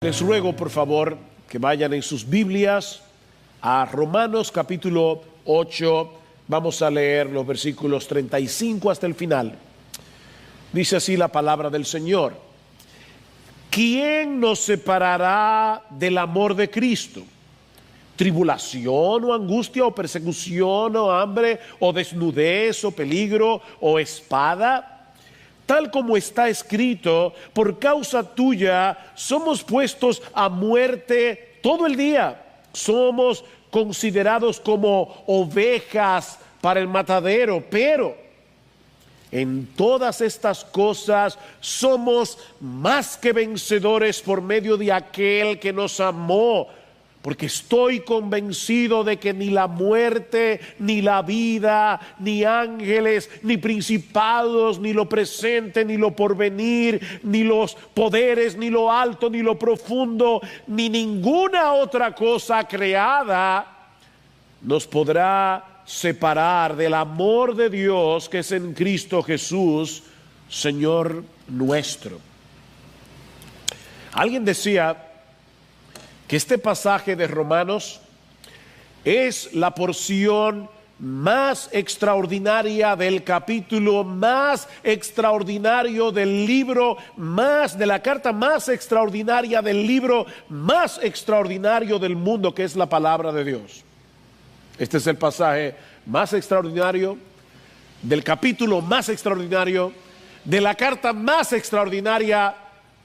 Les ruego, por favor, que vayan en sus Biblias a Romanos capítulo 8. Vamos a leer los versículos 35 hasta el final. Dice así la palabra del Señor: ¿Quién nos separará del amor de Cristo? ¿Tribulación o angustia o persecución o hambre o desnudez o peligro o espada? Tal como está escrito, por causa tuya somos puestos a muerte todo el día. Somos considerados como ovejas para el matadero, pero en todas estas cosas somos más que vencedores por medio de aquel que nos amó. Porque estoy convencido de que ni la muerte, ni la vida, ni ángeles, ni principados, ni lo presente, ni lo porvenir, ni los poderes, ni lo alto, ni lo profundo, ni ninguna otra cosa creada nos podrá separar del amor de Dios que es en Cristo Jesús, Señor nuestro. Alguien decía que este pasaje de Romanos es la porción más extraordinaria del capítulo más extraordinario del libro, de la carta más extraordinaria del libro más extraordinario del mundo, que es la palabra de Dios. Este es el pasaje más extraordinario, del capítulo más extraordinario, de la carta más extraordinaria,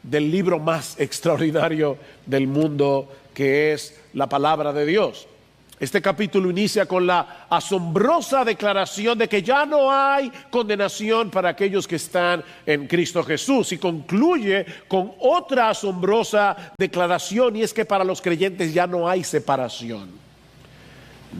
del libro más extraordinario del mundo, que es la palabra de Dios. Este capítulo inicia con la asombrosa declaración de que ya no hay condenación para aquellos que están en Cristo Jesús, y concluye con otra asombrosa declaración, y es que para los creyentes ya no hay separación.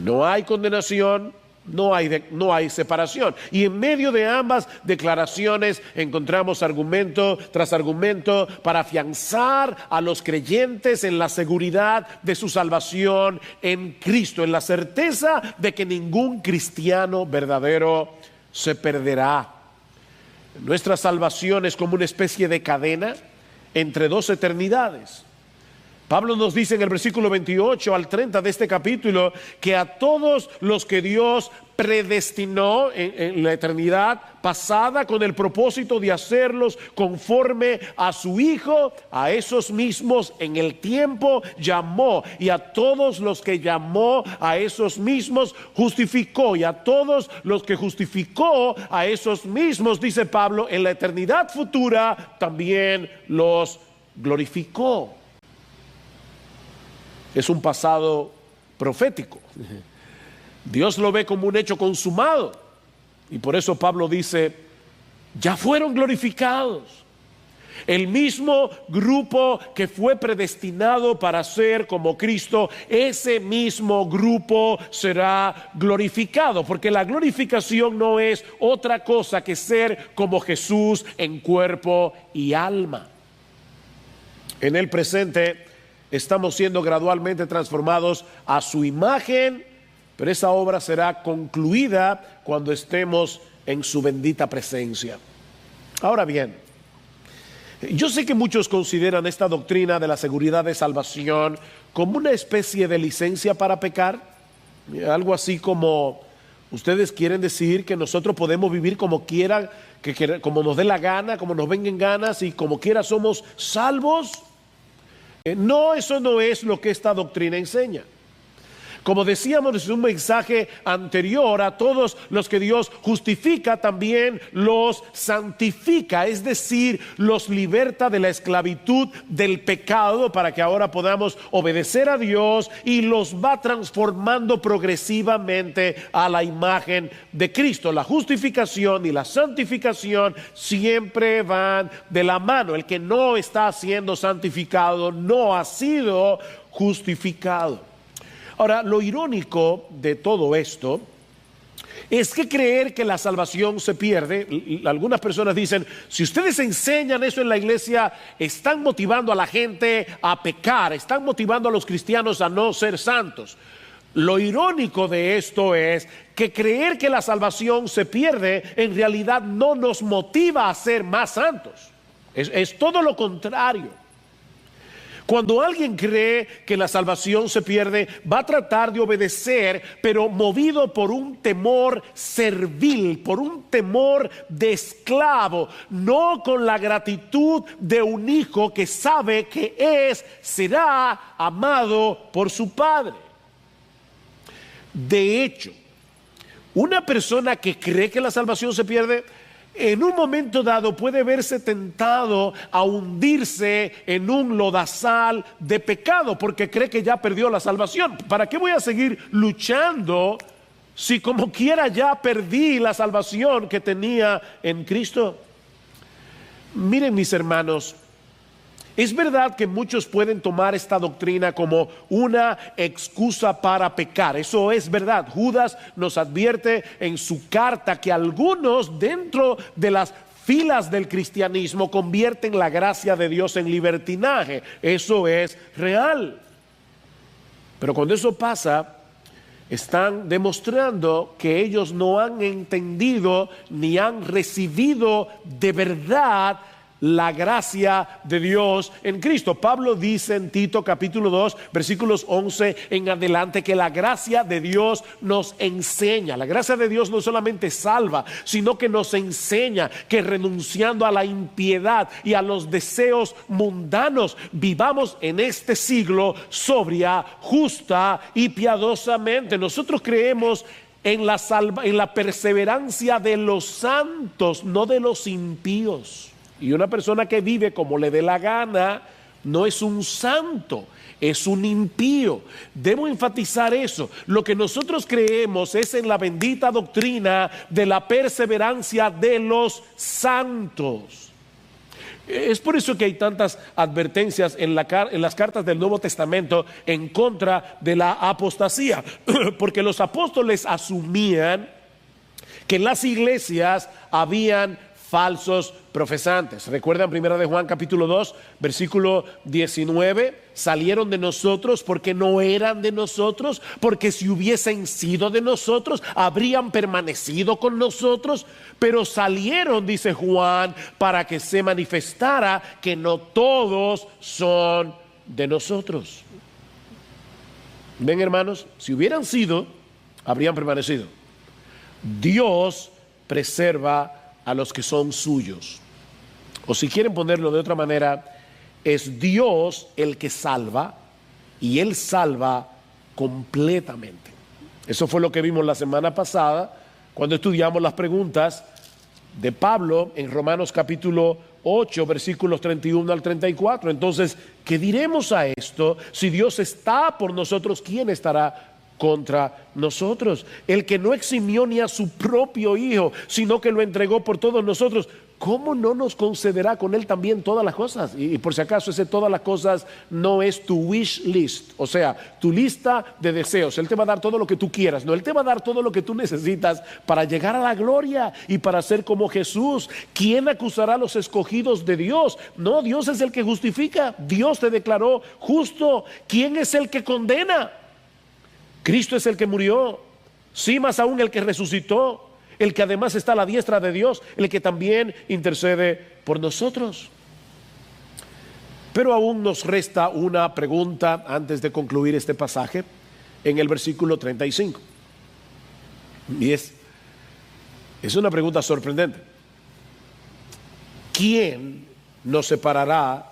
No hay condenación, no hay separación. Y en medio de ambas declaraciones encontramos argumento tras argumento para afianzar a los creyentes en la seguridad de su salvación en Cristo, en la certeza de que ningún cristiano verdadero se perderá. Nuestra salvación es como una especie de cadena entre dos eternidades. Pablo nos dice en el versículo 28 al 30 de este capítulo que a todos los que Dios predestinó en la eternidad pasada con el propósito de hacerlos conforme a su Hijo, a esos mismos en el tiempo llamó, y a todos los que llamó, a esos mismos justificó, y a todos los que justificó, a esos mismos, dice Pablo, en la eternidad futura también los glorificó. Es un pasado profético. Dios lo ve como un hecho consumado, y por eso Pablo dice: ya fueron glorificados. El mismo grupo que fue predestinado para ser como Cristo, ese mismo grupo será glorificado, porque la glorificación no es otra cosa que ser como Jesús en cuerpo y alma. En el presente estamos siendo gradualmente transformados a su imagen, pero esa obra será concluida cuando estemos en su bendita presencia. Ahora bien, yo sé que muchos consideran esta doctrina de la seguridad de salvación como una especie de licencia para pecar, algo así como: ustedes quieren decir que nosotros podemos vivir como quiera, como nos dé la gana, como nos vengan ganas, y como quiera somos salvos. No, eso no es lo que esta doctrina enseña. Como decíamos en un mensaje anterior, a todos los que Dios justifica también los santifica, es decir, los liberta de la esclavitud del pecado para que ahora podamos obedecer a Dios, y los va transformando progresivamente a la imagen de Cristo. La justificación y la santificación siempre van de la mano. El que no está siendo santificado no ha sido justificado. Ahora, lo irónico de todo esto es que creer que la salvación se pierde. Algunas personas dicen: si ustedes enseñan eso en la iglesia, están motivando a la gente a pecar, están motivando a los cristianos a no ser santos. Lo irónico de esto es que creer que la salvación se pierde en realidad no nos motiva a ser más santos. Es todo lo contrario. Cuando alguien cree que la salvación se pierde, va a tratar de obedecer, pero movido por un temor servil, por un temor de esclavo, no con la gratitud de un hijo que sabe que será amado por su padre. De hecho, una persona que cree que la salvación se pierde, en un momento dado puede verse tentado a hundirse en un lodazal de pecado porque cree que ya perdió la salvación. ¿Para qué voy a seguir luchando si como quiera ya perdí la salvación que tenía en Cristo? Miren, mis hermanos, es verdad que muchos pueden tomar esta doctrina como una excusa para pecar. Eso es verdad. Judas nos advierte en su carta que algunos dentro de las filas del cristianismo convierten la gracia de Dios en libertinaje. Eso es real. Pero cuando eso pasa, están demostrando que ellos no han entendido ni han recibido de verdad la gracia de Dios en Cristo. Pablo dice en Tito capítulo 2 versículos 11 en adelante que la gracia de Dios nos enseña. La gracia de Dios no solamente salva, sino que nos enseña que renunciando a la impiedad y a los deseos mundanos, vivamos en este siglo sobria, justa y piadosamente. Nosotros creemos en la perseverancia de los santos, no de los impíos. Y una persona que vive como le dé la gana no es un santo, es un impío. Debo enfatizar eso. Lo que nosotros creemos es en la bendita doctrina de la perseverancia de los santos. Es por eso que hay tantas advertencias en las cartas del Nuevo Testamento en contra de la apostasía, porque los apóstoles asumían que en las iglesias habían falsos profesantes. ¿Recuerdan 1 de Juan capítulo 2 versículo 19? Salieron de nosotros porque no eran de nosotros, porque si hubiesen sido de nosotros habrían permanecido con nosotros, pero salieron, dice Juan, para que se manifestara que no todos son de nosotros. Ven, hermanos, si hubieran sido, habrían permanecido. Dios preserva a los que son suyos. O si quieren ponerlo de otra manera, es Dios el que salva y Él salva completamente. Eso fue lo que vimos la semana pasada cuando estudiamos las preguntas de Pablo en Romanos capítulo 8 versículos 31 al 34. Entonces, ¿qué diremos a esto? Si Dios está por nosotros, ¿quién estará contra nosotros? El que no eximió ni a su propio Hijo, sino que lo entregó por todos nosotros, ¿cómo no nos concederá con Él también todas las cosas? Y por si acaso, ese todas las cosas no es tu wish list, o sea, tu lista de deseos. Él te va a dar todo lo que tú quieras. No, Él te va a dar todo lo que tú necesitas para llegar a la gloria y para ser como Jesús. ¿Quién acusará a los escogidos de Dios? No, Dios es el que justifica. Dios te declaró justo. ¿Quién es el que condena? Cristo es el que murió, sí, más aún el que resucitó, el que además está a la diestra de Dios, el que también intercede por nosotros. Pero aún nos resta una pregunta antes de concluir este pasaje en el versículo 35. Y es una pregunta sorprendente. ¿Quién nos separará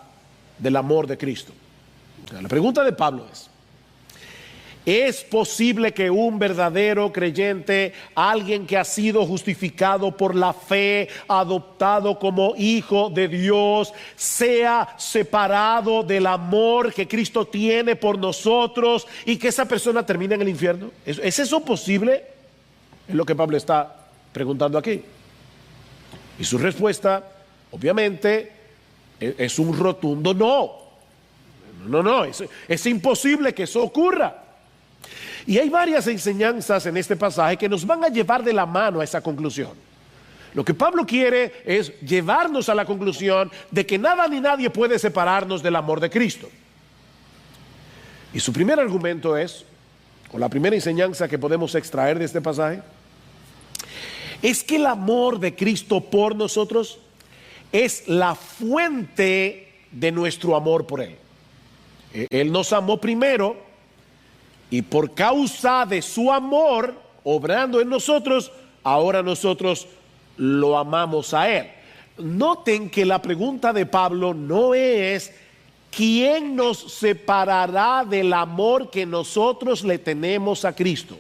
del amor de Cristo? La pregunta de Pablo ¿es posible que un verdadero creyente, alguien que ha sido justificado por la fe, adoptado como hijo de Dios, sea separado del amor que Cristo tiene por nosotros y que esa persona termine en el infierno? ¿Es eso posible? Es lo que Pablo está preguntando aquí. Y su respuesta, obviamente, es un rotundo no. No, es imposible que eso ocurra. Y hay varias enseñanzas en este pasaje que nos van a llevar de la mano a esa conclusión. Lo que Pablo quiere es llevarnos a la conclusión de que nada ni nadie puede separarnos del amor de Cristo. Y su primer argumento o la primera enseñanza que podemos extraer de este pasaje, es que el amor de Cristo por nosotros es la fuente de nuestro amor por Él. Él nos amó primero y por causa de su amor, obrando en nosotros, ahora nosotros lo amamos a Él. Noten que la pregunta de Pablo no es ¿quién nos separará del amor que nosotros le tenemos a Cristo?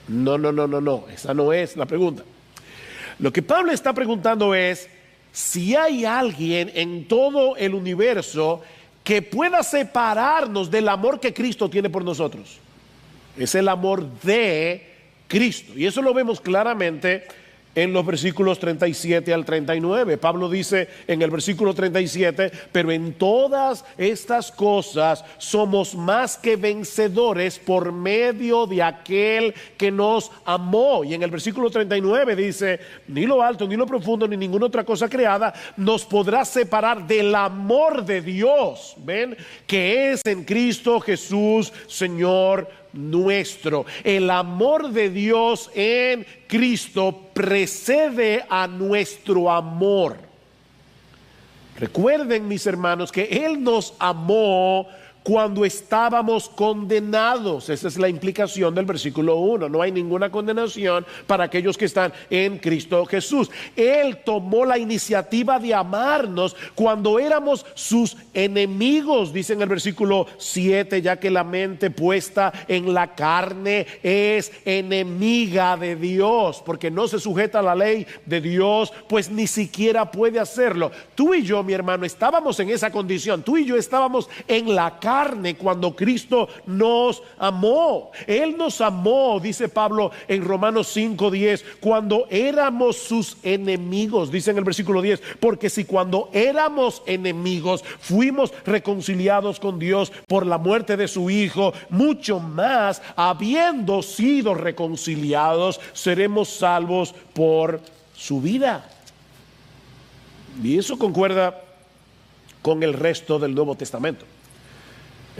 No, esa no es la pregunta. Lo que Pablo está preguntando es si hay alguien en todo el universo que pueda separarnos del amor que Cristo tiene por nosotros. Es el amor de Cristo. Y eso lo vemos claramente en los versículos 37 al 39. Pablo dice en el versículo 37, pero en todas estas cosas somos más que vencedores por medio de aquel que nos amó. Y en el versículo 39 dice, ni lo alto, ni lo profundo, ni ninguna otra cosa creada nos podrá separar del amor de Dios, ¿ven? Que es en Cristo Jesús, Señor nuestro. El amor de Dios en Cristo precede a nuestro amor. Recuerden, mis hermanos, que Él nos amó cuando estábamos condenados. Esa es la implicación del versículo 1. No hay ninguna condenación para aquellos que están en Cristo Jesús. Él tomó la iniciativa de amarnos cuando éramos sus enemigos, dice en el versículo 7, ya que la mente puesta en la carne es enemiga de Dios, porque no se sujeta a la ley de Dios, pues ni siquiera puede hacerlo. Tú y yo, mi hermano, estábamos en esa condición. Tú y yo estábamos en la carne cuando Cristo nos amó. Él nos amó, dice Pablo en Romanos 5:10, cuando éramos sus enemigos, dice en el versículo 10, porque si cuando éramos enemigos fuimos reconciliados con Dios por la muerte de su Hijo, mucho más, habiendo sido reconciliados, seremos salvos por su vida. Y eso concuerda con el resto del Nuevo Testamento.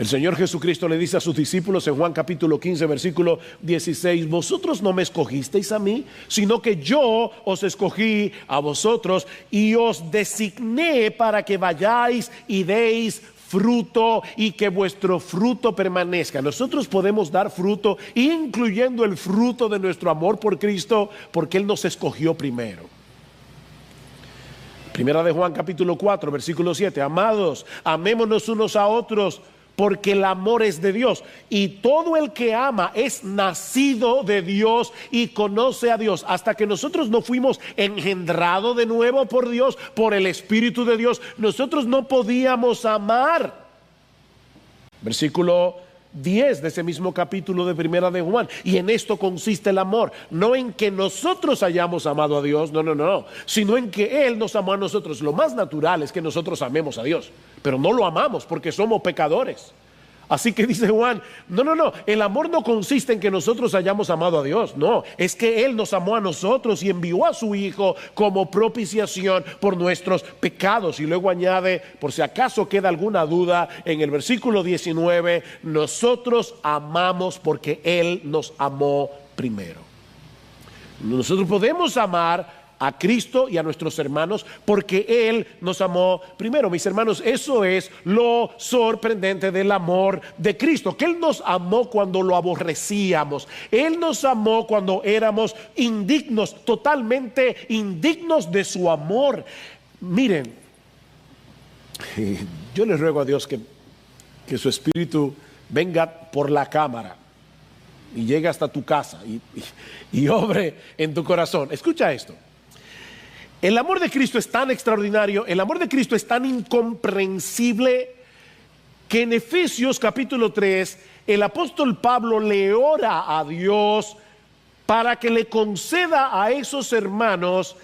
El Señor Jesucristo le dice a sus discípulos en Juan capítulo 15 versículo 16, vosotros no me escogisteis a mí, sino que yo os escogí a vosotros y os designé para que vayáis y deis fruto y que vuestro fruto permanezca. Nosotros podemos dar fruto, incluyendo el fruto de nuestro amor por Cristo, porque Él nos escogió primero. Primera de Juan capítulo 4 versículo 7, amados, amémonos unos a otros, porque el amor es de Dios, y todo el que ama es nacido de Dios y conoce a Dios. Hasta que nosotros no fuimos engendrados de nuevo por Dios, por el Espíritu de Dios, nosotros no podíamos amar. Versículo 10 de ese mismo capítulo de Primera de Juan. Y en esto consiste el amor, no en que nosotros hayamos amado a Dios, no, sino en que Él nos amó a nosotros. Lo más natural es que nosotros amemos a Dios, pero no lo amamos porque somos pecadores. Así que dice Juan, no, el amor no consiste en que nosotros hayamos amado a Dios, no, es que Él nos amó a nosotros y envió a su Hijo como propiciación por nuestros pecados. Y luego añade, por si acaso queda alguna duda, en el versículo 19, nosotros amamos porque Él nos amó primero. Nosotros podemos amar a Cristo y a nuestros hermanos porque Él nos amó primero. Mis hermanos, eso es lo sorprendente del amor de Cristo, que Él nos amó cuando lo aborrecíamos. Él nos amó cuando éramos indignos, totalmente indignos de su amor. Miren, yo les ruego a Dios que su Espíritu venga por la cámara y llegue hasta tu casa y obre en tu corazón. Escucha esto. El amor de Cristo es tan extraordinario, el amor de Cristo es tan incomprensible, que en Efesios capítulo 3, el apóstol Pablo le ora a Dios para que le conceda a esos hermanos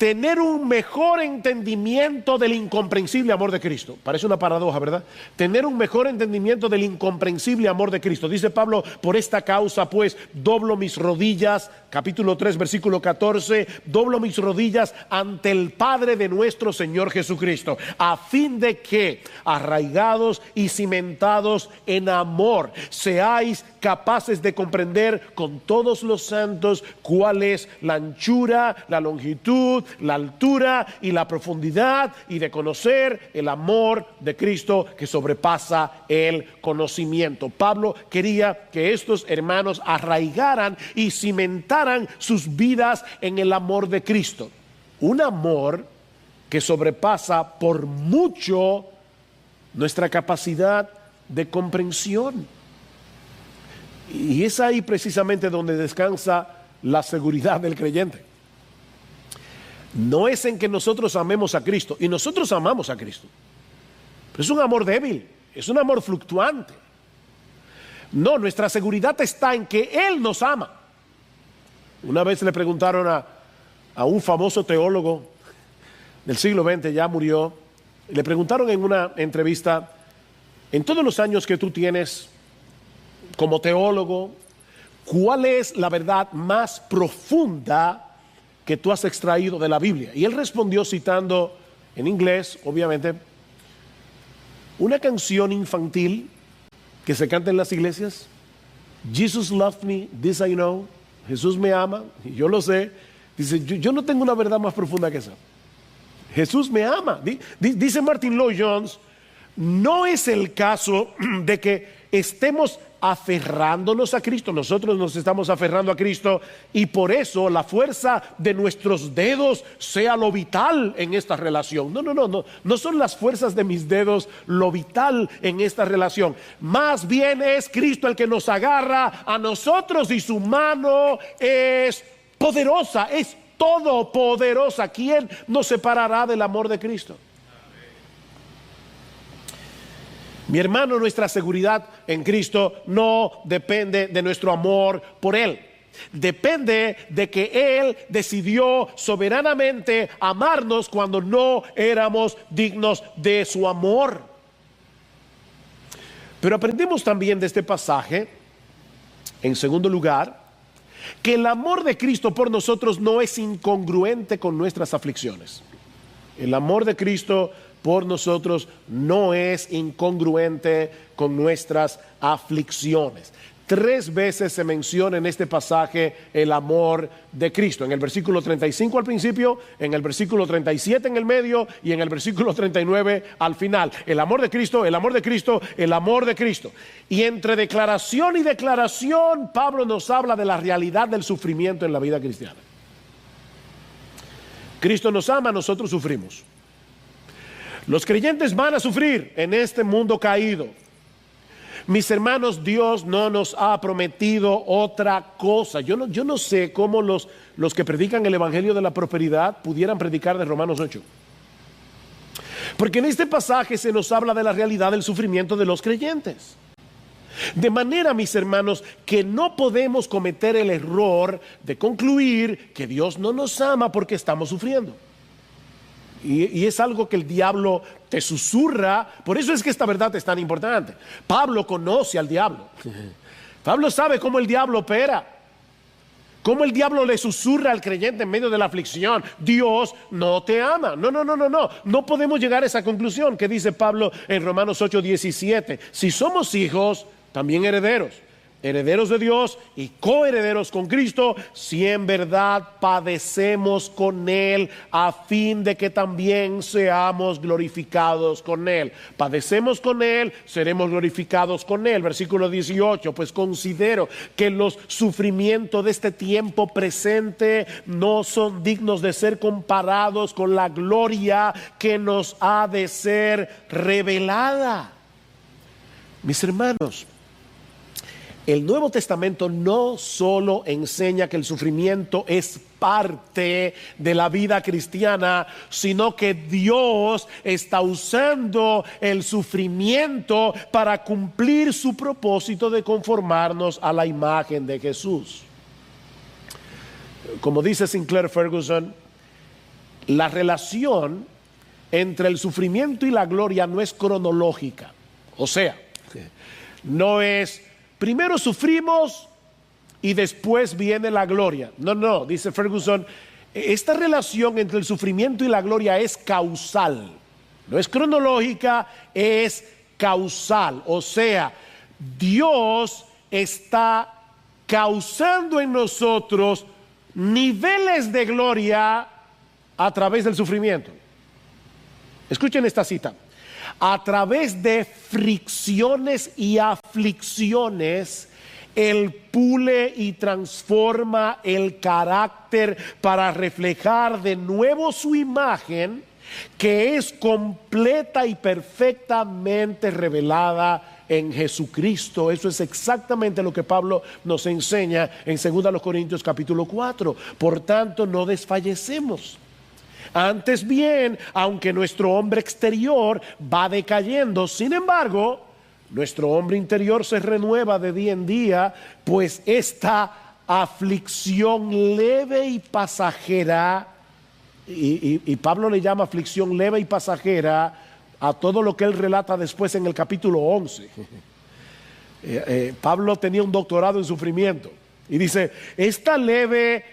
tener un mejor entendimiento del incomprensible amor de Cristo. Parece una paradoja, ¿verdad? Tener un mejor entendimiento del incomprensible amor de Cristo. Dice Pablo, por esta causa pues doblo mis rodillas, capítulo 3 versículo 14, doblo mis rodillas ante el Padre de nuestro Señor Jesucristo, a fin de que, arraigados y cimentados en amor, seáis capaces de comprender con todos los santos cuál es la anchura, la longitud la altura y la profundidad y de conocer el amor de Cristo que sobrepasa el conocimiento. Pablo quería que estos hermanos arraigaran y cimentaran sus vidas en el amor de Cristo. Un amor que sobrepasa por mucho nuestra capacidad de comprensión. Y es ahí precisamente donde descansa la seguridad del creyente. No es en que nosotros amemos a Cristo, y nosotros amamos a Cristo, pero es un amor débil, es un amor fluctuante. No, nuestra seguridad está en que Él nos ama. Una vez le preguntaron a un famoso teólogo del siglo XX, ya murió, le preguntaron en una entrevista: en todos los años que tú tienes como teólogo, ¿cuál es la verdad más profunda que tú has extraído de la Biblia? Y él respondió citando en inglés, obviamente, una canción infantil que se canta en las iglesias: Jesus loved me, this I know. Jesús me ama, y yo lo sé. Dice, yo no tengo una verdad más profunda que esa. Jesús me ama. Dice Martin Lloyd-Jones, no es el caso de que estemos aferrándonos a Cristo. Nosotros nos estamos aferrando a Cristo y por eso la fuerza de nuestros dedos sea lo vital en esta relación. No son las fuerzas de mis dedos lo vital en esta relación. Más bien es Cristo el que nos agarra a nosotros y su mano es poderosa, es todopoderosa. ¿Quién nos separará del amor de Cristo? Mi hermano, nuestra seguridad en Cristo no depende de nuestro amor por Él. Depende de que Él decidió soberanamente amarnos cuando no éramos dignos de su amor. Pero aprendemos también de este pasaje, en segundo lugar, que el amor de Cristo por nosotros no es incongruente con nuestras aflicciones. El amor de Cristo por nosotros no es incongruente con nuestras aflicciones. 3 veces se menciona en este pasaje el amor de Cristo. En el versículo 35 al principio, en el versículo 37 en el medio y en el versículo 39 al final. El amor de Cristo, el amor de Cristo, el amor de Cristo. Y entre declaración y declaración, Pablo nos habla de la realidad del sufrimiento en la vida cristiana. Cristo nos ama, nosotros sufrimos. Los creyentes van a sufrir en este mundo caído. Mis hermanos, Dios no nos ha prometido otra cosa. Yo no sé cómo los que predican el evangelio de la prosperidad pudieran predicar de Romanos 8. Porque en este pasaje se nos habla de la realidad del sufrimiento de los creyentes. De manera, mis hermanos, que no podemos cometer el error de concluir que Dios no nos ama porque estamos sufriendo. Y es algo que el diablo te susurra. Por eso es que esta verdad es tan importante. Pablo conoce al diablo. Pablo sabe cómo el diablo opera, cómo el diablo le susurra al creyente en medio de la aflicción: Dios no te ama. No podemos llegar a esa conclusión que dice Pablo en Romanos 8:17. Si somos hijos, también herederos, herederos de Dios y coherederos con Cristo, si en verdad padecemos con Él, a fin de que también seamos glorificados con Él. Padecemos con Él, seremos glorificados con Él. Versículo 18, pues considero que los sufrimientos de este tiempo presente no son dignos de ser comparados con la gloria que nos ha de ser revelada. Mis hermanos, el Nuevo Testamento no solo enseña que el sufrimiento es parte de la vida cristiana, sino que Dios está usando el sufrimiento para cumplir su propósito de conformarnos a la imagen de Jesús. Como dice Sinclair Ferguson, la relación entre el sufrimiento y la gloria no es cronológica. O sea, no es primero sufrimos y después viene la gloria. No, dice Ferguson, esta relación entre el sufrimiento y la gloria es causal. No es cronológica, es causal. O sea, Dios está causando en nosotros niveles de gloria a través del sufrimiento. Escuchen esta cita. A través de fricciones y aflicciones, Él pule y transforma el carácter para reflejar de nuevo su imagen, que es completa y perfectamente revelada en Jesucristo. Eso es exactamente lo que Pablo nos enseña en 2 Corintios capítulo 4. Por tanto, no desfallecemos. Antes bien, aunque nuestro hombre exterior va decayendo, sin embargo, nuestro hombre interior se renueva de día en día, pues esta aflicción leve y pasajera, y Pablo le llama aflicción leve y pasajera a todo lo que él relata después en el capítulo 11. Pablo tenía un doctorado en sufrimiento y dice, esta leve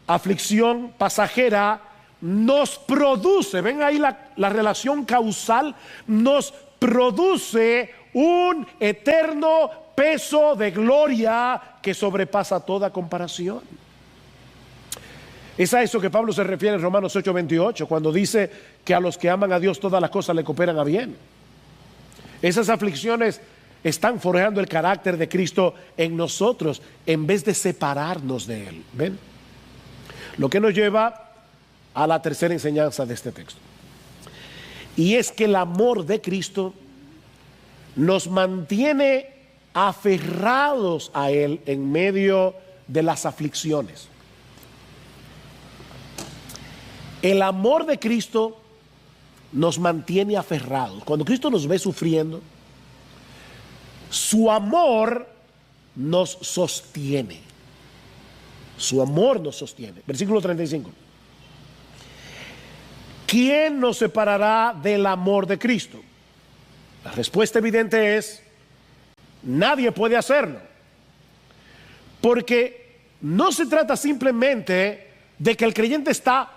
aflicción pasajera nos produce, ven ahí la relación causal, nos produce un eterno peso de gloria que sobrepasa toda comparación. Es a eso que Pablo se refiere en Romanos 8:28, cuando dice que a los que aman a Dios todas las cosas le cooperan a bien. Esas aflicciones están forjando el carácter de Cristo en nosotros en vez de separarnos de Él. ¿Ven? Lo que nos lleva a la tercera enseñanza de este texto. Y es que el amor de Cristo nos mantiene aferrados a Él en medio de las aflicciones. El amor de Cristo nos mantiene aferrados. Cuando Cristo nos ve sufriendo, su amor nos sostiene. Su amor nos sostiene. Versículo 35. ¿Quién nos separará del amor de Cristo? La respuesta evidente es, nadie puede hacerlo. Porque no se trata simplemente de que el creyente está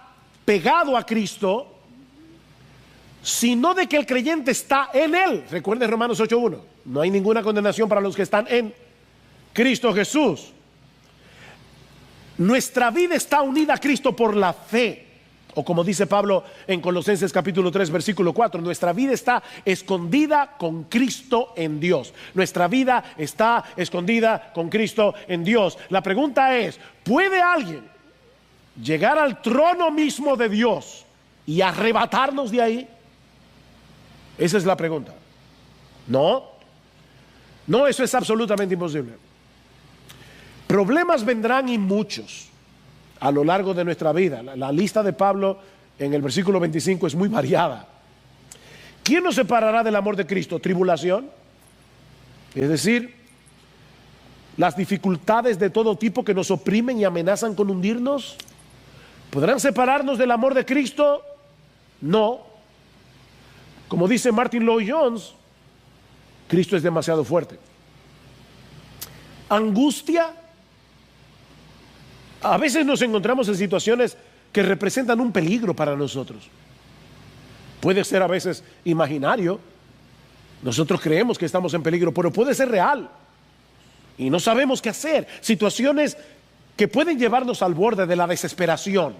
pegado a Cristo, sino de que el creyente está en Él. Recuerden Romanos 8:1. No hay ninguna condenación para los que están en Cristo Jesús. Nuestra vida está unida a Cristo por la fe. O como dice Pablo en Colosenses capítulo 3 versículo 4, nuestra vida está escondida con Cristo en Dios. Nuestra vida está escondida con Cristo en Dios. La pregunta es, ¿puede alguien llegar al trono mismo de Dios y arrebatarnos de ahí? Esa es la pregunta. No, eso es absolutamente imposible. Problemas vendrán y muchos a lo largo de nuestra vida. La lista de Pablo en el versículo 25 es muy variada. ¿Quién nos separará del amor de Cristo? ¿Tribulación? Es decir, las dificultades de todo tipo que nos oprimen y amenazan con hundirnos. ¿Podrán separarnos del amor de Cristo? No. Como dice Martin Lloyd-Jones, Cristo es demasiado fuerte. Angustia. A veces nos encontramos en situaciones que representan un peligro para nosotros. Puede ser a veces imaginario. Nosotros creemos que estamos en peligro, pero puede ser real. Y no sabemos qué hacer. Situaciones que pueden llevarnos al borde de la desesperación.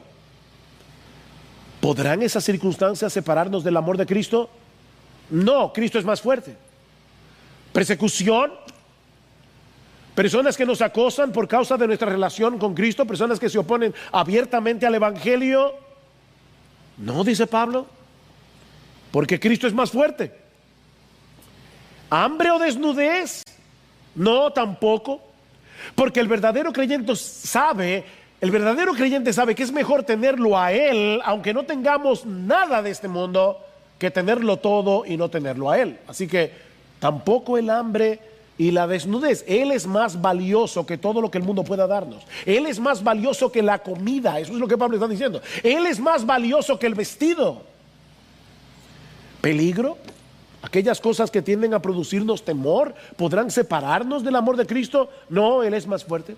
¿Podrán esas circunstancias separarnos del amor de Cristo? No, Cristo es más fuerte. Persecución. Personas que nos acosan por causa de nuestra relación con Cristo, personas que se oponen abiertamente al Evangelio. No, dice Pablo, porque Cristo es más fuerte. ¿Hambre o desnudez? No, tampoco. Porque el verdadero creyente sabe que es mejor tenerlo a Él, aunque no tengamos nada de este mundo, que tenerlo todo y no tenerlo a Él. Así que tampoco el hambre y la desnudez. Él es más valioso que todo lo que el mundo pueda darnos. Él es más valioso que la comida. Eso es lo que Pablo está diciendo. Él es más valioso que el vestido. ¿Peligro? Aquellas cosas que tienden a producirnos temor, ¿podrán separarnos del amor de Cristo? No, Él es más fuerte.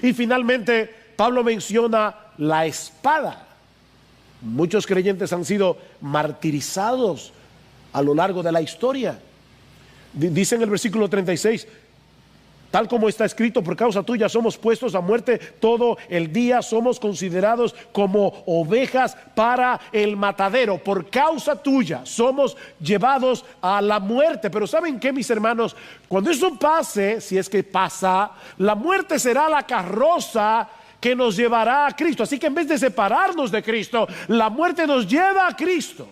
Y finalmente, Pablo menciona la espada. Muchos creyentes han sido martirizados a lo largo de la historia. Dice en el versículo 36, tal como está escrito, por causa tuya somos puestos a muerte todo el día, somos considerados como ovejas para el matadero. Por causa tuya somos llevados a la muerte. Pero ¿saben qué, mis hermanos? Cuando eso pase, si es que pasa, la muerte será la carroza que nos llevará a Cristo. Así que en vez de separarnos de Cristo, la muerte nos lleva a Cristo.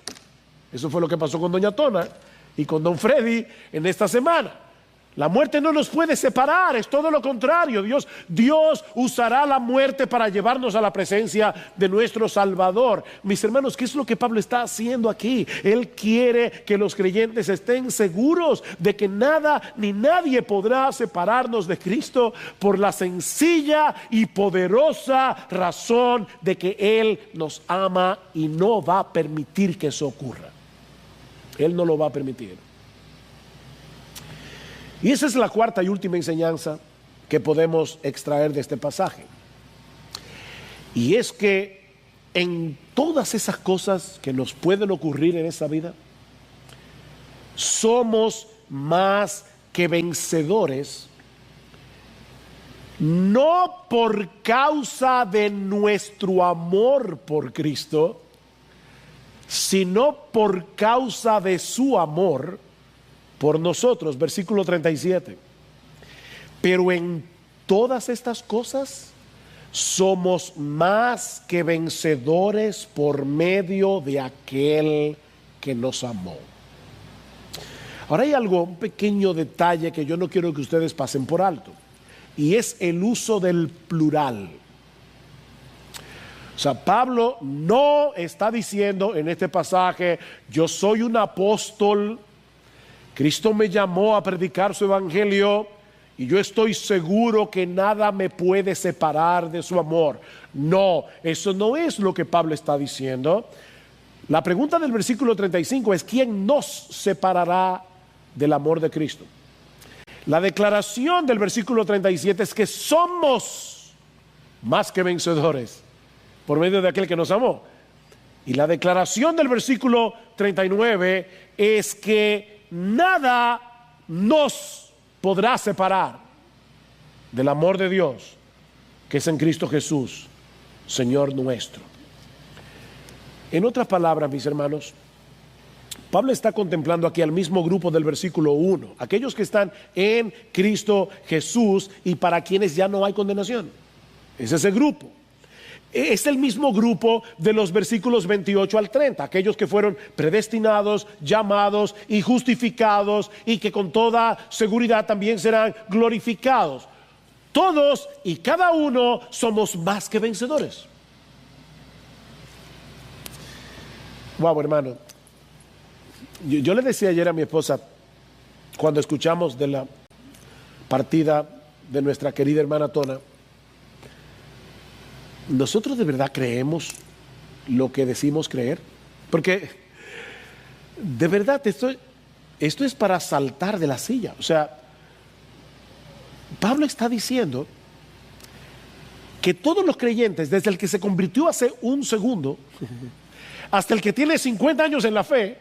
Eso fue lo que pasó con doña Tona y con don Freddy en esta semana. La muerte no nos puede separar, es todo lo contrario. Dios usará la muerte para llevarnos a la presencia de nuestro Salvador. Mis hermanos, ¿qué es lo que Pablo está haciendo aquí? Él quiere que los creyentes estén seguros de que nada ni nadie podrá separarnos de Cristo, por la sencilla y poderosa razón de que Él nos ama y no va a permitir que eso ocurra. Él no lo va a permitir. Y esa es la cuarta y última enseñanza que podemos extraer de este pasaje. Y es que en todas esas cosas que nos pueden ocurrir en esa vida, somos más que vencedores, no por causa de nuestro amor por Cristo, sino por causa de su amor por nosotros. Versículo 37. Pero en todas estas cosas somos más que vencedores por medio de aquel que nos amó. Ahora hay un pequeño detalle que yo no quiero que ustedes pasen por alto, y es el uso del plural. O sea, Pablo no está diciendo en este pasaje: yo soy un apóstol, Cristo me llamó a predicar su evangelio y yo estoy seguro que nada me puede separar de su amor. No, eso no es lo que Pablo está diciendo. La pregunta del versículo 35 es: ¿quién nos separará del amor de Cristo? La declaración del versículo 37 es que somos más que vencedores por medio de aquel que nos amó. Y la declaración del versículo 39 es que nada nos podrá separar del amor de Dios que es en Cristo Jesús, Señor nuestro. En otras palabras, mis hermanos, Pablo está contemplando aquí al mismo grupo del versículo 1, aquellos que están en Cristo Jesús y para quienes ya no hay condenación. Es ese grupo. Es el mismo grupo de los versículos 28 al 30, aquellos que fueron predestinados, llamados y justificados, y que con toda seguridad también serán glorificados. Todos y cada uno somos más que vencedores. Wow, hermano, yo le decía ayer a mi esposa, cuando escuchamos de la partida de nuestra querida hermana Tona, ¿nosotros de verdad creemos lo que decimos creer? Porque de verdad esto es para saltar de la silla. O sea, Pablo está diciendo que todos los creyentes, desde el que se convirtió hace un segundo hasta el que tiene 50 años en la fe,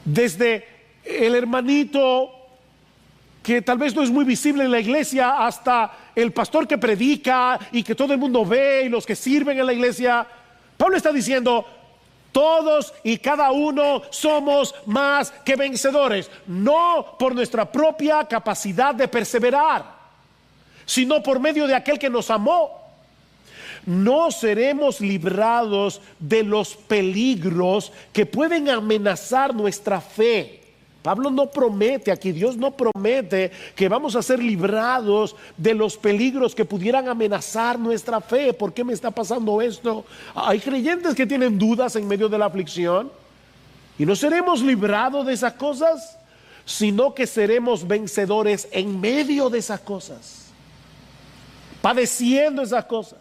desde el hermanito que tal vez no es muy visible en la iglesia, hasta el pastor que predica y que todo el mundo ve, y los que sirven en la iglesia, Pablo está diciendo: todos y cada uno somos más que vencedores, no por nuestra propia capacidad de perseverar, sino por medio de aquel que nos amó. No seremos librados de los peligros que pueden amenazar nuestra fe. Pablo no promete aquí, Dios no promete que vamos a ser librados de los peligros que pudieran amenazar nuestra fe. ¿Por qué me está pasando esto? Hay creyentes que tienen dudas en medio de la aflicción, y no seremos librados de esas cosas, sino que seremos vencedores en medio de esas cosas, padeciendo esas cosas.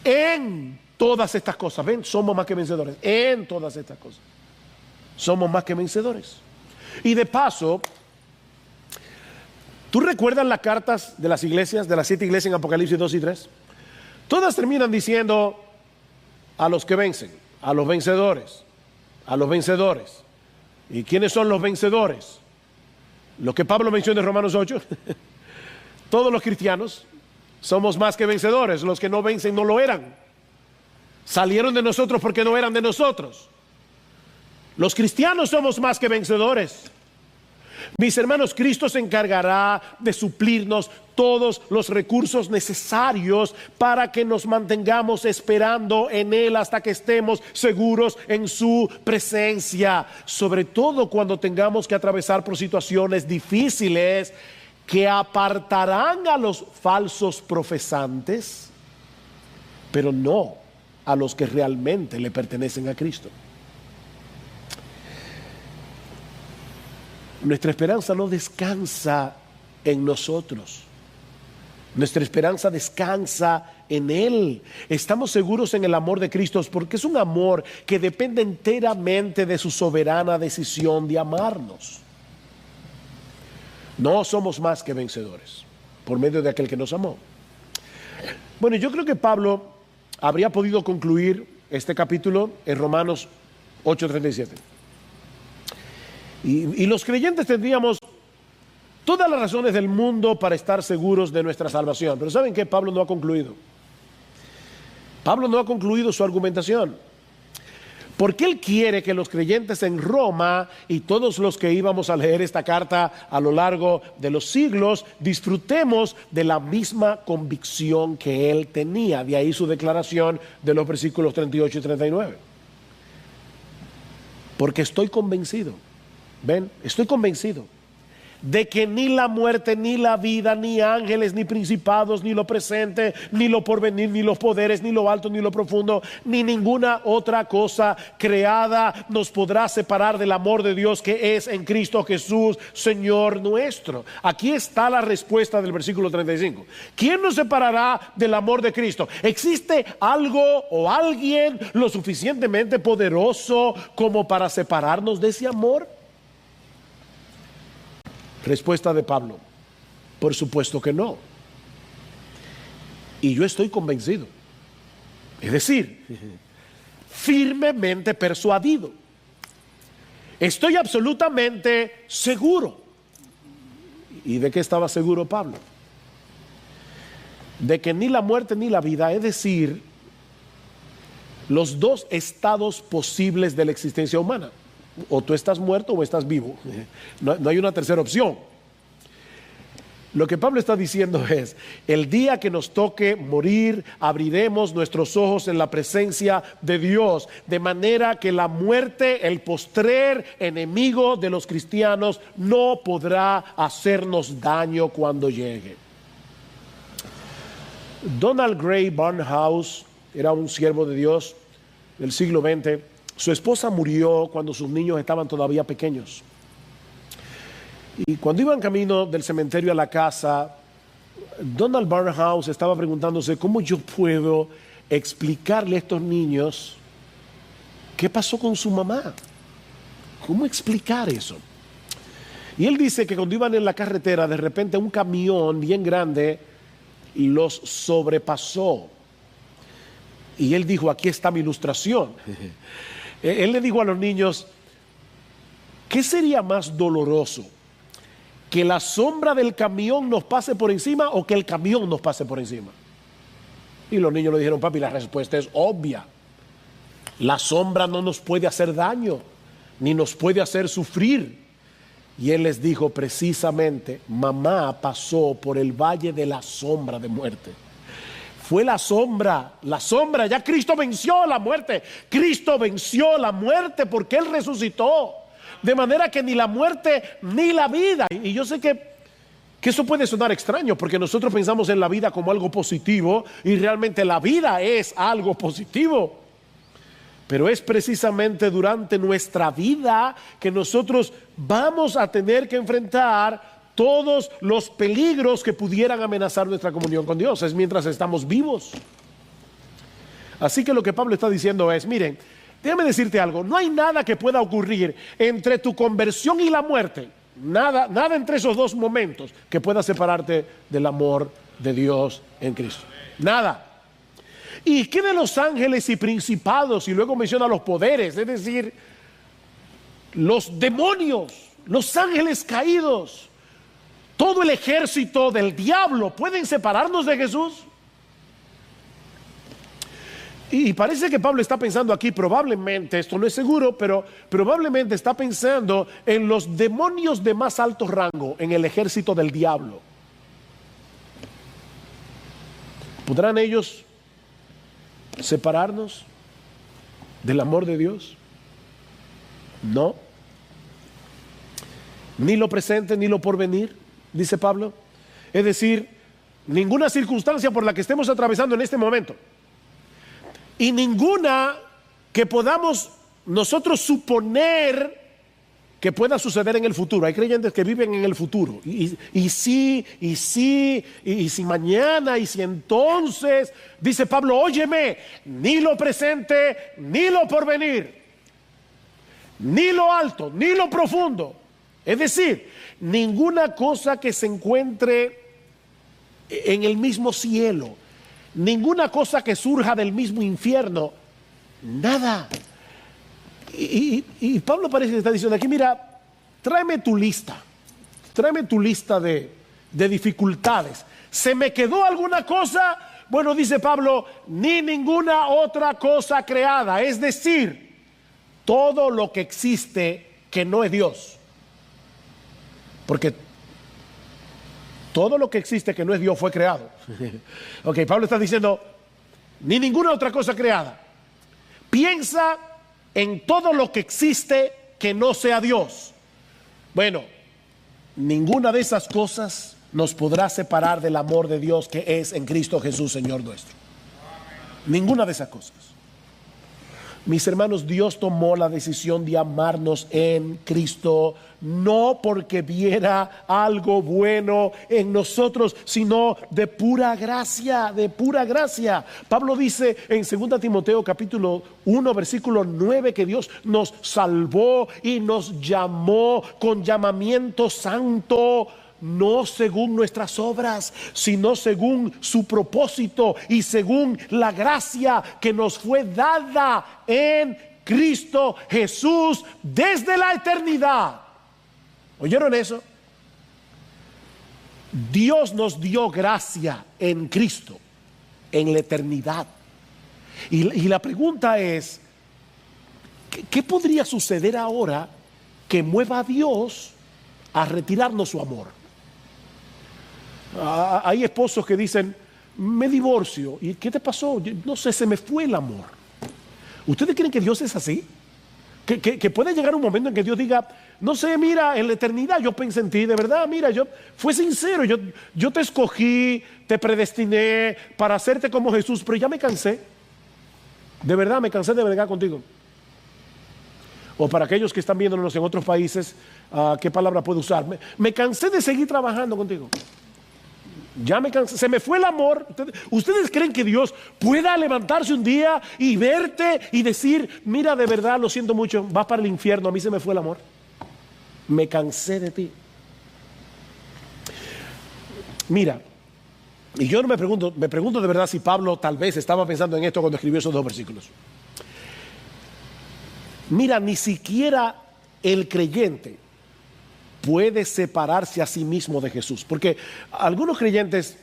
En todas estas cosas, ven, somos más que vencedores. En todas estas cosas somos más que vencedores. Y de paso, ¿tú recuerdas las cartas de las iglesias, de las 7 iglesias en Apocalipsis 2 y 3? Todas terminan diciendo: a los que vencen, a los vencedores, a los vencedores. ¿Y quiénes son los vencedores? Lo que Pablo menciona en Romanos 8, todos los cristianos somos más que vencedores. Los que no vencen no lo eran. Salieron de nosotros porque no eran de nosotros. Los cristianos somos más que vencedores. Mis hermanos, Cristo se encargará de suplirnos todos los recursos necesarios para que nos mantengamos esperando en Él hasta que estemos seguros en su presencia. Sobre todo cuando tengamos que atravesar por situaciones difíciles que apartarán a los falsos profesantes, pero no a los que realmente le pertenecen a Cristo. Nuestra esperanza no descansa en nosotros. Nuestra esperanza descansa en Él. Estamos seguros en el amor de Cristo porque es un amor que depende enteramente de su soberana decisión de amarnos. No somos más que vencedores por medio de aquel que nos amó. Bueno, yo creo que Pablo habría podido concluir este capítulo en Romanos 8:37. Y los creyentes tendríamos todas las razones del mundo para estar seguros de nuestra salvación. Pero ¿saben qué? Pablo no ha concluido. Pablo no ha concluido su argumentación. Porque él quiere que los creyentes en Roma y todos los que íbamos a leer esta carta a lo largo de los siglos disfrutemos de la misma convicción que él tenía. De ahí su declaración de los versículos 38 y 39. Porque estoy convencido. Ven, estoy convencido de que ni la muerte, ni la vida, ni ángeles, ni principados, ni lo presente, ni lo porvenir, ni los poderes, ni lo alto, ni lo profundo, ni ninguna otra cosa creada nos podrá separar del amor de Dios que es en Cristo Jesús, Señor nuestro. Aquí está la respuesta del versículo 35. ¿Quién nos separará del amor de Cristo? ¿Existe algo o alguien lo suficientemente poderoso como para separarnos de ese amor? Respuesta de Pablo: por supuesto que no. Y yo estoy convencido, es decir, firmemente persuadido. Estoy absolutamente seguro. ¿Y de qué estaba seguro Pablo? De que ni la muerte ni la vida, es decir, los dos estados posibles de la existencia humana, o tú estás muerto o estás vivo. No hay una tercera opción. Lo que Pablo está diciendo es: el día que nos toque morir, abriremos nuestros ojos en la presencia de Dios, de manera que la muerte, el postrer enemigo de los cristianos, no podrá hacernos daño cuando llegue. Donald Grey Barnhouse era un siervo de Dios del siglo XX. Su esposa murió cuando sus niños estaban todavía pequeños. Y cuando iban camino del cementerio a la casa, Donald Barnhouse estaba preguntándose: ¿cómo yo puedo explicarle a estos niños qué pasó con su mamá? ¿Cómo explicar eso? Y él dice que cuando iban en la carretera, de repente un camión bien grande los sobrepasó. Y él dijo: aquí está mi ilustración. Él le dijo a los niños: ¿qué sería más doloroso? ¿Que la sombra del camión nos pase por encima o que el camión nos pase por encima? Y los niños le dijeron: papi, la respuesta es obvia. La sombra no nos puede hacer daño, ni nos puede hacer sufrir. Y él les dijo: precisamente, mamá pasó por el valle de la sombra de muerte. Fue la sombra, ya Cristo venció la muerte. Cristo venció la muerte porque Él resucitó. De manera que ni la muerte ni la vida. Y yo sé que eso puede sonar extraño, porque nosotros pensamos en la vida como algo positivo, y realmente la vida es algo positivo. Pero es precisamente durante nuestra vida que nosotros vamos a tener que enfrentar todos los peligros que pudieran amenazar nuestra comunión con Dios. Es mientras estamos vivos. Así que lo que Pablo está diciendo es: miren, déjame decirte algo, no hay nada que pueda ocurrir entre tu conversión y la muerte, nada entre esos dos momentos que pueda separarte del amor de Dios en Cristo. Nada. ¿Y qué de los ángeles y principados? Y luego menciona los poderes, es decir, los demonios, los ángeles caídos. todo el ejército del diablo pueden separarnos de Jesús. Y parece que Pablo está pensando aquí, probablemente, esto no es seguro, pero probablemente está pensando en los demonios de más alto rango en el ejército del diablo. ¿Podrán ellos separarnos del amor de Dios? No. Ni lo presente ni lo porvenir, dice Pablo. Es decir, ninguna circunstancia por la que estemos atravesando en este momento, y ninguna que podamos nosotros suponer que pueda suceder en el futuro. Hay creyentes que viven en el futuro. Y si mañana, y si entonces, dice Pablo, óyeme, ni lo presente, ni lo porvenir, ni lo alto, ni lo profundo. Es decir, ninguna cosa que se encuentre en el mismo cielo, ninguna cosa que surja del mismo infierno, nada. Y Pablo parece que está diciendo aquí, mira, tráeme tu lista de dificultades. ¿Se me quedó alguna cosa? Bueno, dice Pablo, ni ninguna otra cosa creada. Es decir, todo lo que existe que no es Dios. Porque todo lo que existe que no es Dios fue creado. Ok, Pablo está diciendo, ni ninguna otra cosa creada. Piensa en todo lo que existe que no sea Dios. Bueno, ninguna de esas cosas nos podrá separar del amor de Dios que es en Cristo Jesús, Señor nuestro. Ninguna de esas cosas. Mis hermanos, Dios tomó la decisión de amarnos en Cristo, no porque viera algo bueno en nosotros, sino de pura gracia, de pura gracia. Pablo dice en 2 Timoteo capítulo 1 versículo 9 que Dios nos salvó y nos llamó con llamamiento santo, no según nuestras obras, sino según su propósito y según la gracia que nos fue dada en Cristo Jesús desde la eternidad. ¿Oyeron eso? Dios nos dio gracia en Cristo en la eternidad. Y la pregunta es, ¿qué podría suceder ahora que mueva a Dios a retirarnos su amor? Hay esposos que dicen, me divorcio. ¿Y qué te pasó? No sé, se me fue el amor. ¿Ustedes creen que Dios es así? Que puede llegar un momento en que Dios diga, no sé, mira, en la eternidad yo pensé en ti, de verdad, mira, yo fui sincero, yo te escogí, te predestiné para hacerte como Jesús, pero ya me cansé. De verdad, me cansé de bregar contigo. O para aquellos que están viéndonos en otros países, ¿qué palabra puedo usar? Me cansé de seguir trabajando contigo. Ya me cansé, se me fue el amor. ¿Ustedes creen que Dios pueda levantarse un día y verte y decir, mira, de verdad, lo siento mucho, vas para el infierno, a mí se me fue el amor? Me cansé de ti. Mira, y yo no me pregunto de verdad si Pablo tal vez estaba pensando en esto cuando escribió esos 2 versículos. Mira, ni siquiera el creyente puede separarse a sí mismo de Jesús, porque algunos creyentes,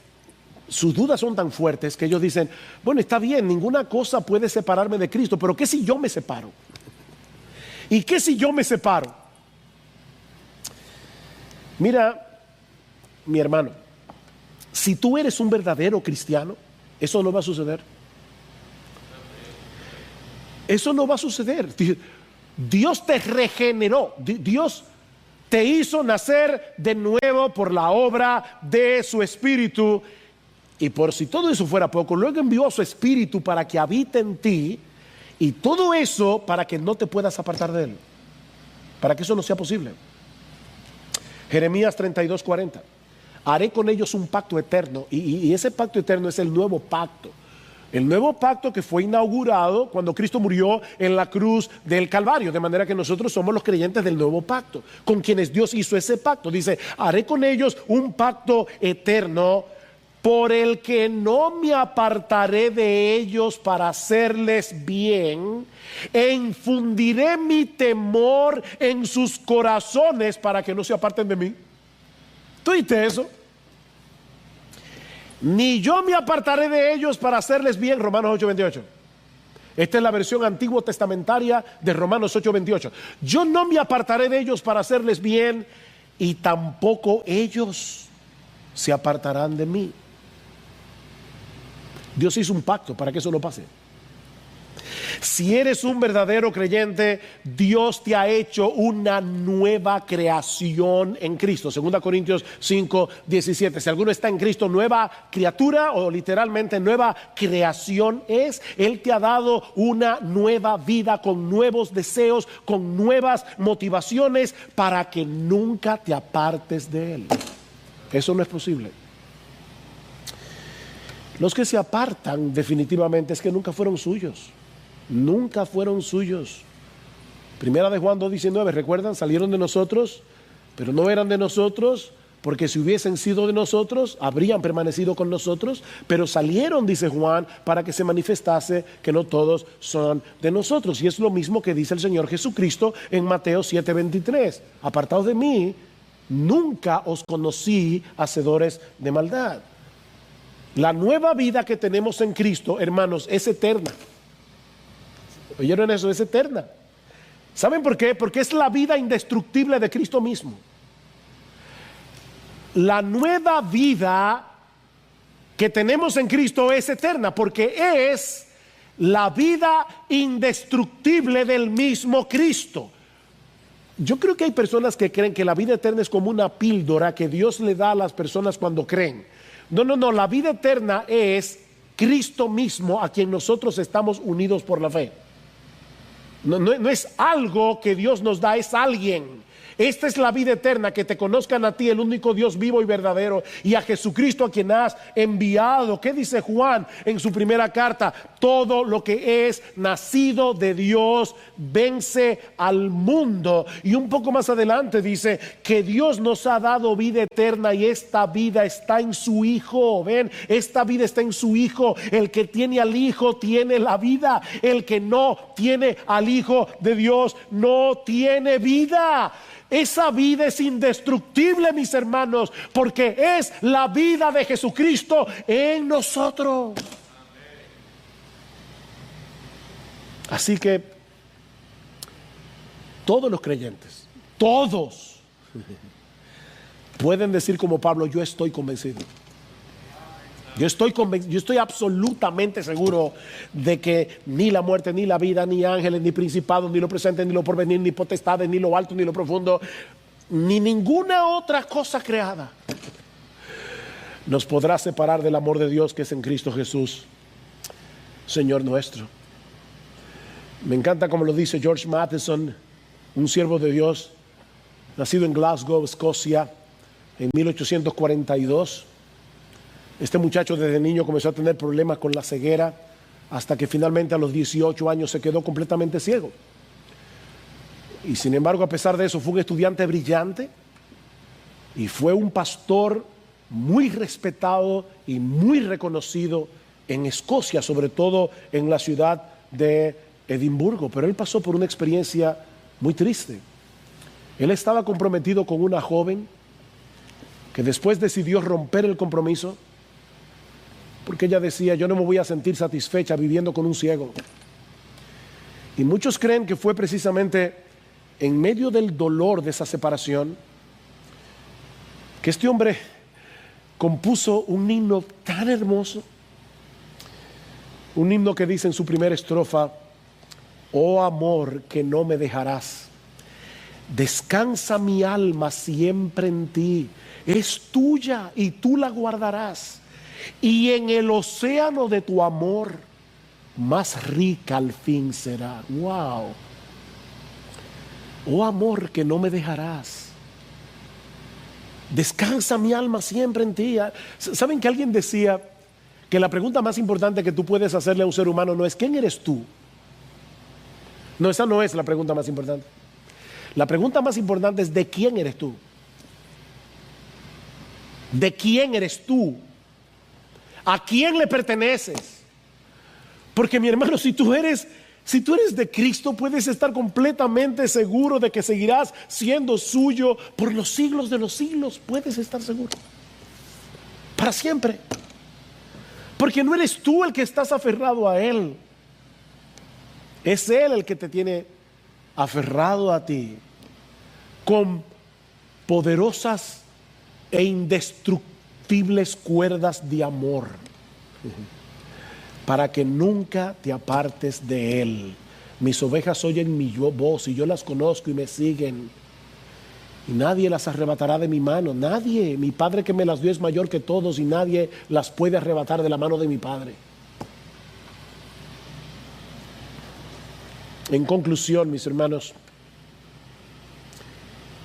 sus dudas son tan fuertes que ellos dicen, bueno, está bien, ninguna cosa puede separarme de Cristo, pero ¿qué si yo me separo? ¿Y qué si yo me separo? Mira, mi hermano, si tú eres un verdadero cristiano, eso no va a suceder. Eso no va a suceder. Dios te regeneró, Dios te hizo nacer de nuevo por la obra de su Espíritu. Y por si todo eso fuera poco, luego envió a su Espíritu para que habite en ti. Y todo eso para que no te puedas apartar de él, para que eso no sea posible. Jeremías 32:40. Haré con ellos un pacto eterno. Y ese pacto eterno es el nuevo pacto. El nuevo pacto que fue inaugurado cuando Cristo murió en la cruz del Calvario. De manera que nosotros somos los creyentes del nuevo pacto, con quienes Dios hizo ese pacto. Dice, haré con ellos un pacto eterno por el que no me apartaré de ellos para hacerles bien, e infundiré mi temor en sus corazones para que no se aparten de mí. ¿Tú oíste eso? Ni yo me apartaré de ellos para hacerles bien, Romanos 8:28. Esta es la versión antiguo testamentaria de Romanos 8:28. Yo no me apartaré de ellos para hacerles bien, y tampoco ellos se apartarán de mí. Dios hizo un pacto para que eso no pase. Si eres un verdadero creyente, Dios te ha hecho una nueva creación en Cristo. 2 Corintios 5:17. Si alguno está en Cristo, nueva criatura, o literalmente nueva creación es. Él te ha dado una nueva vida con nuevos deseos, con nuevas motivaciones, para que nunca te apartes de Él. Eso no es posible. Los que se apartan definitivamente es que nunca fueron suyos. Nunca fueron suyos. Primera de Juan 2:19, ¿recuerdan? Salieron de nosotros, pero no eran de nosotros, porque si hubiesen sido de nosotros, habrían permanecido con nosotros, pero salieron, dice Juan, para que se manifestase que no todos son de nosotros. Y es lo mismo que dice el Señor Jesucristo en Mateo 7:23. Apartados de mí, nunca os conocí, hacedores de maldad. La nueva vida que tenemos en Cristo, hermanos, es eterna. ¿Oyeron eso? Es eterna. ¿Saben por qué? Porque es la vida indestructible de Cristo mismo. La nueva vida que tenemos en Cristo es eterna, porque es la vida indestructible del mismo Cristo. Yo creo que hay personas que creen que la vida eterna es como una píldora que Dios le da a las personas cuando creen. No, la vida eterna es Cristo mismo, a quien nosotros estamos unidos por la fe. No es algo que Dios nos da, es alguien. Esta es la vida eterna, que te conozcan a ti, el único Dios vivo y verdadero, y a Jesucristo, a quien has enviado. ¿Qué dice Juan en su primera carta? Todo lo que es nacido de Dios vence al mundo. Y un poco más adelante dice que Dios nos ha dado vida eterna, y esta vida está en su Hijo. Ven, esta vida está en su Hijo. El que tiene al Hijo tiene la vida. El que no tiene al Hijo de Dios no tiene vida. Esa vida es indestructible, mis hermanos, porque es la vida de Jesucristo en nosotros. Así que todos los creyentes, todos, pueden decir como Pablo: yo estoy convencido. Yo estoy absolutamente seguro de que ni la muerte, ni la vida, ni ángeles, ni principados, ni lo presente, ni lo porvenir, ni potestades, ni lo alto, ni lo profundo, ni ninguna otra cosa creada nos podrá separar del amor de Dios que es en Cristo Jesús, Señor nuestro. Me encanta como lo dice George Matheson, un siervo de Dios, nacido en Glasgow, Escocia, en 1842. Este muchacho desde niño comenzó a tener problemas con la ceguera, hasta que finalmente a los 18 años se quedó completamente ciego. Y sin embargo, a pesar de eso, fue un estudiante brillante y fue un pastor muy respetado y muy reconocido en Escocia, sobre todo en la ciudad de Edimburgo. Pero él pasó por una experiencia muy triste. Él estaba comprometido con una joven que después decidió romper el compromiso, porque ella decía: yo no me voy a sentir satisfecha viviendo con un ciego. Y muchos creen que fue precisamente en medio del dolor de esa separación que este hombre compuso un himno tan hermoso, un himno que dice en su primera estrofa: oh amor que no me dejarás, descansa mi alma siempre en ti, es tuya y tú la guardarás, y en el océano de tu amor más rica al fin será. Wow. Oh amor que no me dejarás, descansa mi alma siempre en ti. ¿Saben que alguien decía que la pregunta más importante que tú puedes hacerle a un ser humano no es ¿quién eres tú? No, esa no es la pregunta más importante. La pregunta más importante es ¿de quién eres tú? ¿De quién eres tú? ¿A quién le perteneces? Porque mi hermano, si tú eres Si tú eres de Cristo, puedes estar completamente seguro de que seguirás siendo suyo por los siglos de los siglos. Puedes estar seguro. Para siempre. Porque no eres tú el que estás aferrado a Él. Es Él el que te tiene aferrado a ti con poderosas e indestructibles cuerdas de amor, para que nunca te apartes de Él. Mis ovejas oyen mi voz y yo las conozco y me siguen, y nadie las arrebatará de mi mano. Nadie. Mi Padre que me las dio es mayor que todos y nadie las puede arrebatar de la mano de mi Padre. En conclusión, mis hermanos,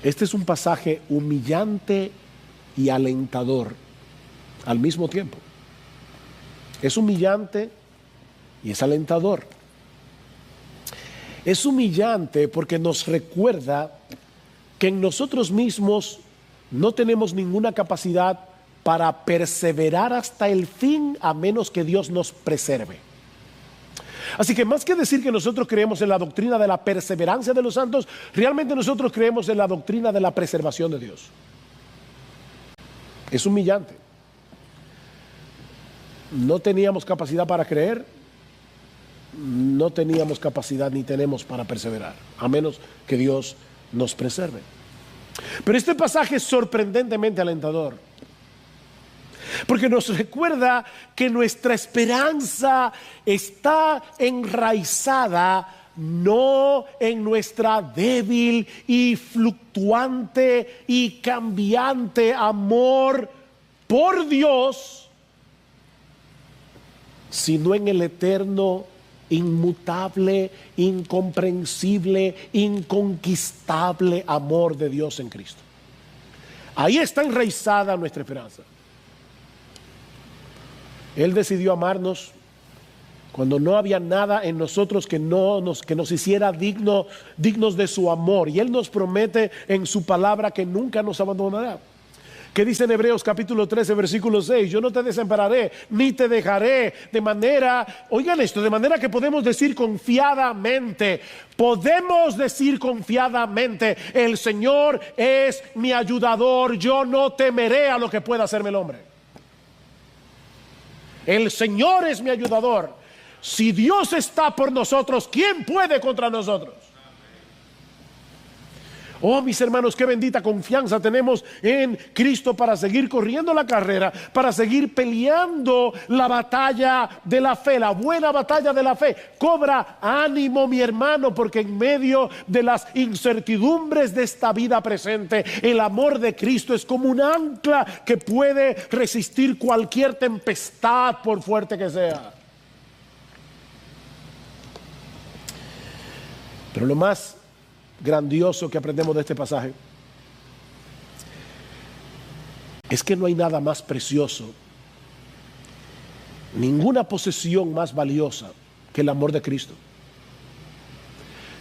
este es un pasaje humillante y alentador al mismo tiempo. Es humillante y es alentador. Es humillante porque nos recuerda que en nosotros mismos no tenemos ninguna capacidad para perseverar hasta el fin, a menos que Dios nos preserve. Así que más que decir que nosotros creemos en la doctrina de la perseverancia de los santos, realmente nosotros creemos en la doctrina de la preservación de Dios. Es humillante. No teníamos capacidad para creer, no teníamos capacidad ni tenemos para perseverar, a menos que Dios nos preserve. Pero este pasaje es sorprendentemente alentador, porque nos recuerda que nuestra esperanza está enraizada no en nuestra débil y fluctuante y cambiante amor por Dios, sino en el eterno, inmutable, incomprensible, inconquistable amor de Dios en Cristo. Ahí está enraizada nuestra esperanza. Él decidió amarnos cuando no había nada en nosotros que nos hiciera dignos de su amor. Y Él nos promete en su palabra que nunca nos abandonará. ¿Qué dice en Hebreos capítulo 13, versículo 6? Yo no te desampararé, ni te dejaré. De manera, oigan esto, de manera que podemos decir confiadamente, el Señor es mi ayudador, yo no temeré a lo que pueda hacerme el hombre. El Señor es mi ayudador. Si Dios está por nosotros, ¿quién puede contra nosotros? Oh, mis hermanos, qué bendita confianza tenemos en Cristo para seguir corriendo la carrera, para seguir peleando la batalla de la fe, la buena batalla de la fe. Cobra ánimo, mi hermano, porque en medio de las incertidumbres de esta vida presente, el amor de Cristo es como un ancla que puede resistir cualquier tempestad, por fuerte que sea. Pero lo más grandioso que aprendemos de este pasaje es que no hay nada más precioso, ninguna posesión más valiosa que el amor de Cristo.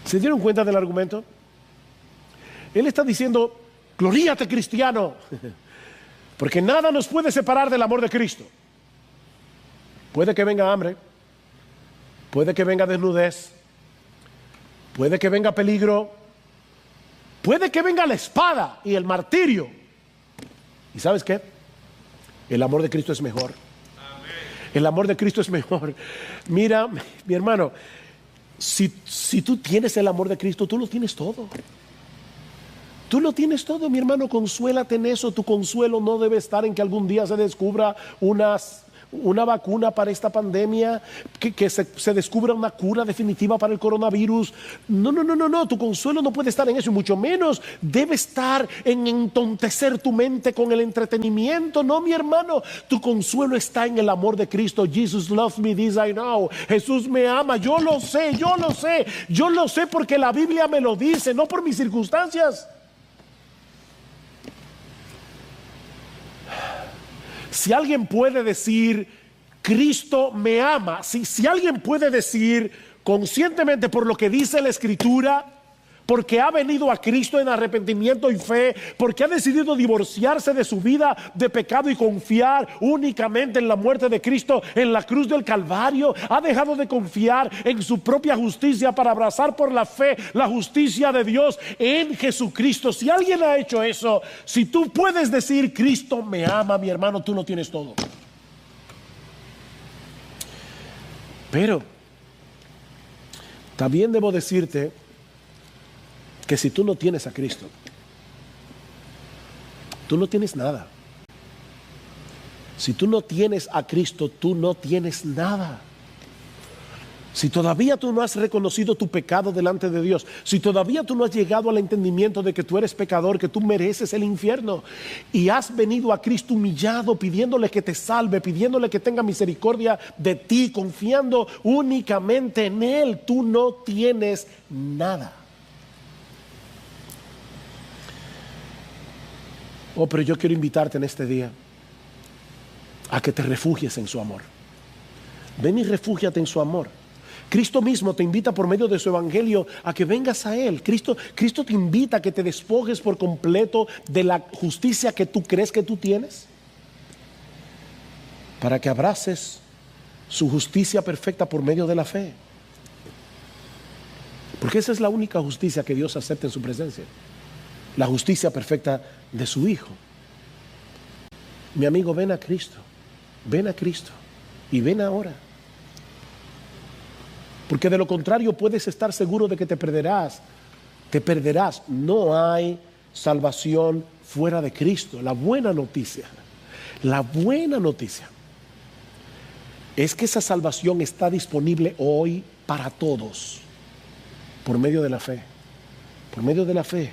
¿Se dieron cuenta del argumento? Él está diciendo: gloríate, cristiano, porque nada nos puede separar del amor de Cristo. Puede que venga hambre, puede que venga desnudez, puede que venga peligro, puede que venga la espada y el martirio. ¿Y sabes qué? El amor de Cristo es mejor. Amén. El amor de Cristo es mejor. Mira, mi hermano, si tú tienes el amor de Cristo, tú lo tienes todo. Tú lo tienes todo, mi hermano. Consuélate en eso. Tu consuelo no debe estar en que algún día se descubra una vacuna para esta pandemia, que se descubra una cura definitiva para el coronavirus. No, tu consuelo no puede estar en eso, y mucho menos debe estar en entontecer tu mente con el entretenimiento. No, mi hermano, tu consuelo está en el amor de Cristo. Jesus loves me, this I know. Jesús me ama, yo lo sé porque la Biblia me lo dice, no por mis circunstancias. Si alguien puede decir Cristo me ama, si alguien puede decir conscientemente por lo que dice la Escritura, porque ha venido a Cristo en arrepentimiento y fe, porque ha decidido divorciarse de su vida de pecado y confiar únicamente en la muerte de Cristo en la cruz del Calvario, ha dejado de confiar en su propia justicia para abrazar por la fe la justicia de Dios en Jesucristo. Si alguien ha hecho eso, si tú puedes decir Cristo me ama, mi hermano, tú lo tienes todo. Pero también debo decirte que si tú no tienes a Cristo, tú no tienes nada. Si tú no tienes a Cristo, tú no tienes nada. Si todavía tú no has reconocido tu pecado delante de Dios, si todavía tú no has llegado al entendimiento de que tú eres pecador, que tú mereces el infierno, y has venido a Cristo humillado, pidiéndole que te salve, pidiéndole que tenga misericordia de ti, confiando únicamente en Él, tú no tienes nada. Oh, pero yo quiero invitarte en este día a que te refugies en su amor. Ven y refúgiate en su amor. Cristo mismo te invita por medio de su evangelio a que vengas a Él. Cristo te invita a que te despojes por completo de la justicia que tú crees que tú tienes, para que abraces su justicia perfecta por medio de la fe. Porque esa es la única justicia que Dios acepta en su presencia. La justicia perfecta de su Hijo. Mi amigo, ven a Cristo. Ven a Cristo. Y ven ahora. Porque de lo contrario puedes estar seguro de que te perderás. Te perderás. No hay salvación fuera de Cristo. La buena noticia es que esa salvación está disponible hoy para todos. Por medio de la fe. Por medio de la fe.